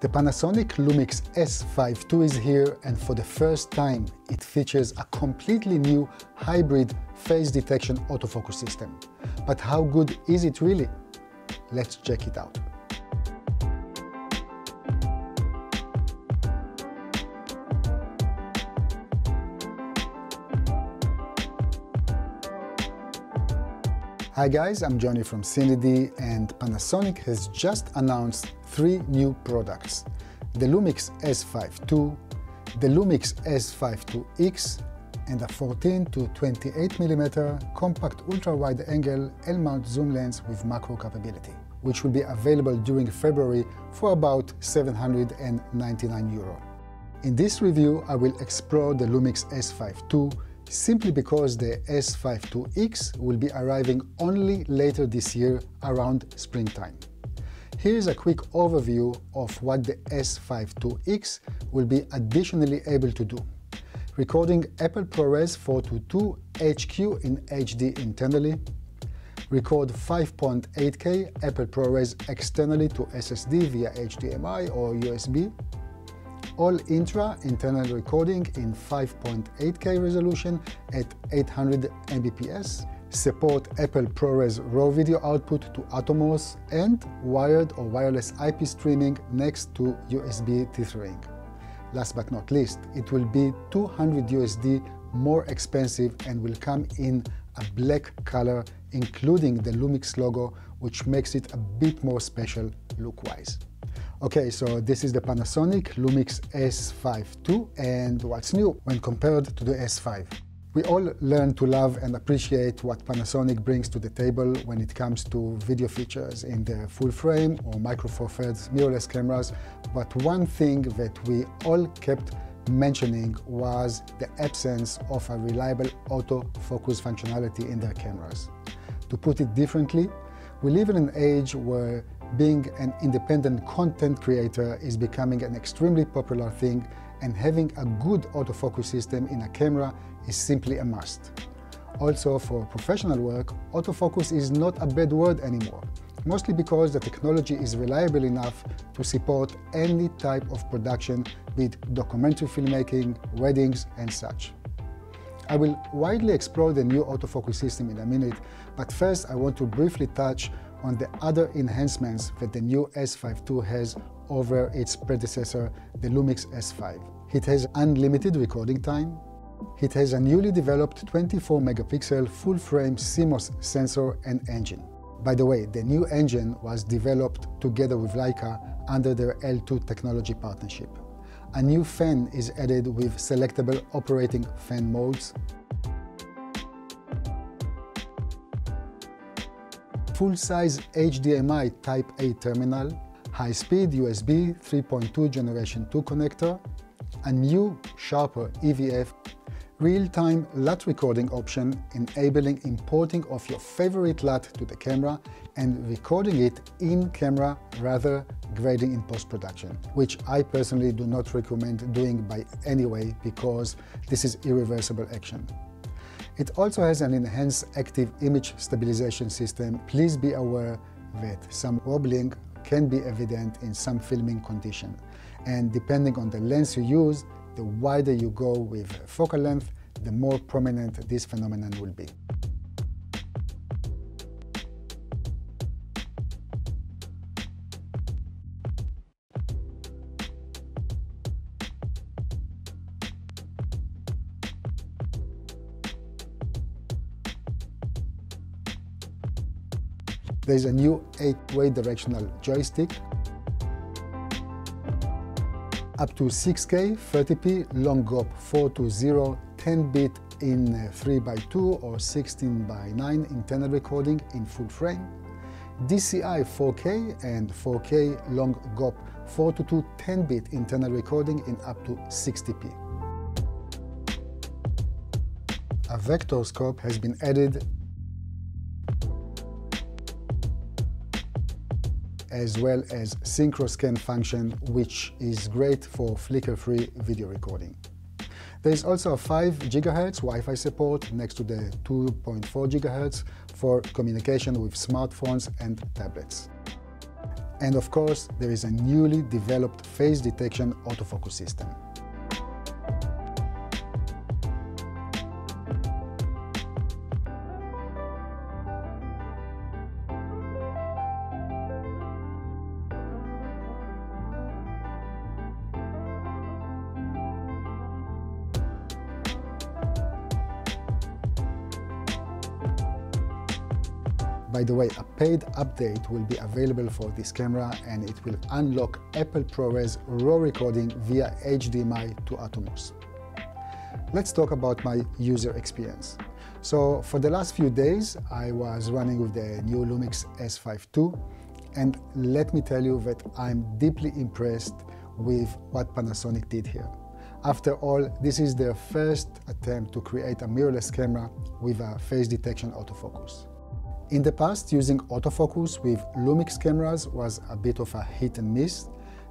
The Panasonic LUMIX S5II is here, and for the first time it features a completely new hybrid phase detection autofocus system. But how good is it really? Let's check it out. Hi guys, I'm Johnny from CineD, and Panasonic has just announced 3 new products: the LUMIX S5II, the LUMIX S5IIX, and a 14 to 28mm compact ultra-wide-angle L-mount zoom lens with macro capability, which will be available during February for about €799. In this review, I will explore the LUMIX S5II simply because the S5IIX will be arriving only later this year around springtime. Here's a quick overview of what the S5IIX will be additionally able to do. Recording Apple ProRes 422 HQ in HD internally, record 5.8K Apple ProRes externally to SSD via HDMI or USB, all internal recording in 5.8K resolution at 800 Mbps, support Apple ProRes RAW video output to Atomos, and wired or wireless IP streaming next to USB tethering. Last but not least, it will be $200 more expensive and will come in a black color, including the LUMIX logo, which makes it a bit more special look-wise. Okay, so this is the Panasonic LUMIX S5II, and what's new when compared to the S5? We all learn to love and appreciate what Panasonic brings to the table when it comes to video features in their full frame or micro four thirds mirrorless cameras, but one thing that we all kept mentioning was the absence of a reliable autofocus functionality in their cameras. To put it differently, we live in an age where being an independent content creator is becoming an extremely popular thing, and having a good autofocus system in a camera is simply a must. Also, for professional work, autofocus is not a bad word anymore, mostly because the technology is reliable enough to support any type of production, be it documentary filmmaking, weddings, and such. I will widely explore the new autofocus system in a minute, but first I want to briefly touch on the other enhancements that the new S5II has over its predecessor, the LUMIX S5. It has unlimited recording time. It has a newly developed 24-megapixel full-frame CMOS sensor and engine. By the way, the new engine was developed together with Leica under their L2 technology partnership. A new fan is added with selectable operating fan modes. Full-size HDMI Type-A terminal, high-speed USB 3.2 Generation 2 connector, a new, sharper EVF, real-time LUT recording option enabling importing of your favorite LUT to the camera and recording it in camera rather grading in post-production, which I personally do not recommend doing by any way because this is irreversible action. It also has an enhanced active image stabilization system. Please be aware that some wobbling can be evident in some filming condition, and depending on the lens you use, the wider you go with focal length, the more prominent this phenomenon will be. There is a new 8-way directional joystick, up to 6K 30p long GOP 420 10-bit in 3x2 or 16:9 internal recording in full frame, DCI 4K and 4K long GOP 422 10-bit internal recording in up to 60p. A vector scope has been added, as well as synchro scan function, which is great for flicker-free video recording. There is also a 5 GHz Wi-Fi support next to the 2.4 GHz for communication with smartphones and tablets. And of course, there is a newly developed face detection autofocus system. By the way, a paid update will be available for this camera, and it will unlock Apple ProRes RAW recording via HDMI to Atomos. Let's talk about my user experience. So for the last few days, I was running with the new LUMIX S5II, and let me tell you that I'm deeply impressed with what Panasonic did here. After all, this is their first attempt to create a mirrorless camera with a face detection autofocus. In the past, using autofocus with LUMIX cameras was a bit of a hit and miss.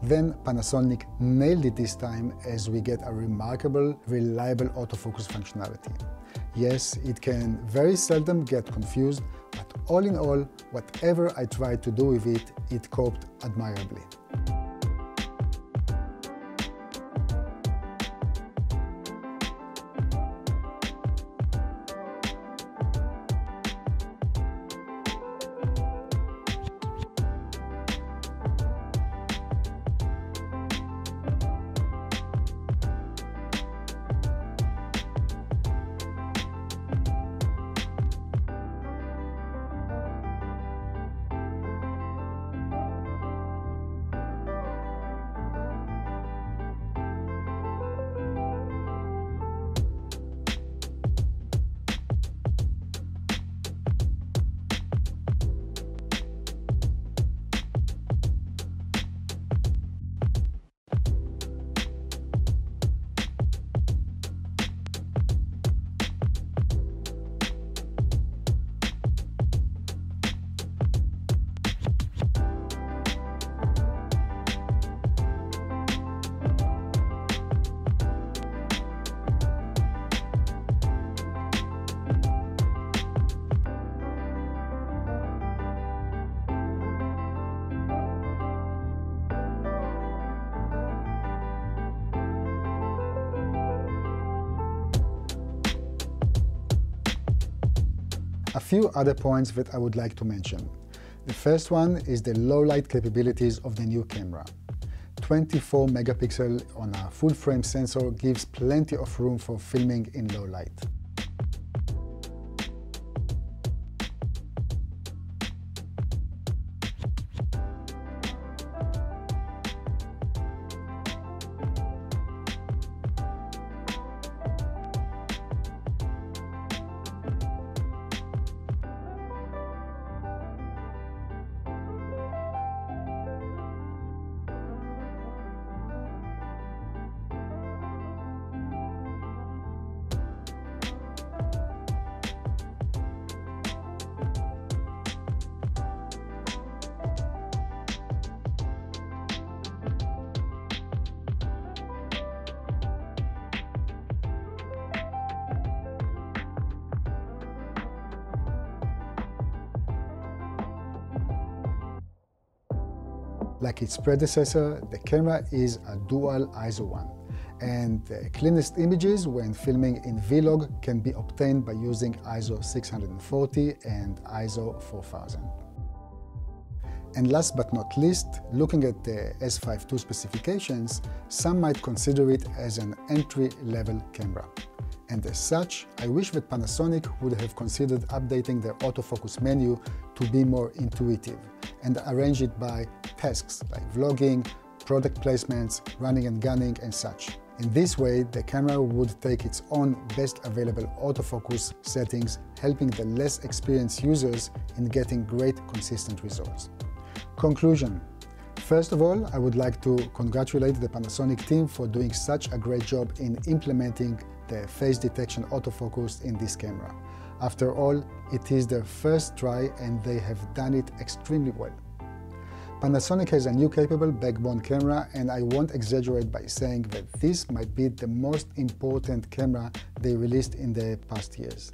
Then Panasonic nailed it this time, as we get a remarkable, reliable autofocus functionality. Yes, it can very seldom get confused, but all in all, whatever I tried to do with it, it coped admirably. A few other points that I would like to mention. The first one is the low light capabilities of the new camera. 24 megapixel on a full frame sensor gives plenty of room for filming in low light. Like its predecessor, the camera is a dual ISO one, and the cleanest images when filming in Vlog can be obtained by using ISO 640 and ISO 4000. And last but not least, looking at the S5II specifications, some might consider it as an entry-level camera. And as such, I wish that Panasonic would have considered updating their autofocus menu to be more intuitive and arrange it by tasks like vlogging, product placements, running and gunning, and such. In this way, the camera would take its own best available autofocus settings, helping the less experienced users in getting great consistent results. Conclusion. First of all, I would like to congratulate the Panasonic team for doing such a great job in implementing the face detection autofocus in this camera. After all, it is their first try and they have done it extremely well. Panasonic has a new capable backbone camera, and I won't exaggerate by saying that this might be the most important camera they released in the past years.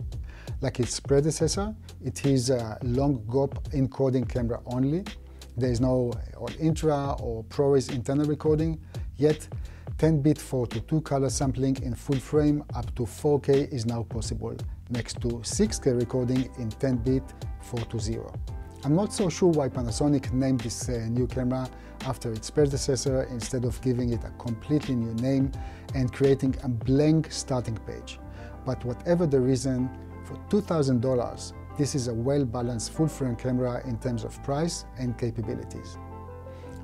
Like its predecessor, it is a long GOP encoding camera only, There is no all-intra or ProRes internal recording, yet 10-bit 4:2 color sampling in full frame up to 4K is now possible, next to 6K recording in 10-bit 4:0. I'm not so sure why Panasonic named this new camera after its predecessor instead of giving it a completely new name and creating a blank starting page. But whatever the reason, for $2,000, this is a well-balanced full-frame camera in terms of price and capabilities.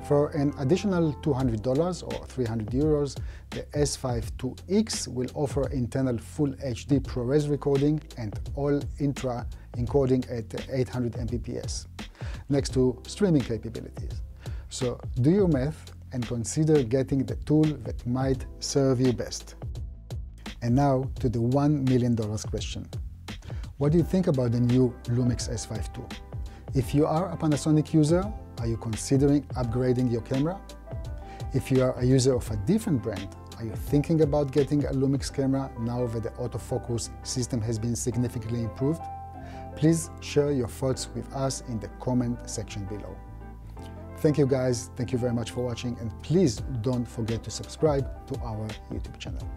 For an additional $200 or 300 euros, the S5II will offer internal Full HD ProRes recording and all-intra encoding at 800 Mbps, next to streaming capabilities. So do your math and consider getting the tool that might serve you best. And now to the $1 million question. What do you think about the new LUMIX S5II? If you are a Panasonic user, are you considering upgrading your camera? If you are a user of a different brand, are you thinking about getting a LUMIX camera now that the autofocus system has been significantly improved? Please share your thoughts with us in the comment section below. Thank you guys, thank you very much for watching, and please don't forget to subscribe to our YouTube channel.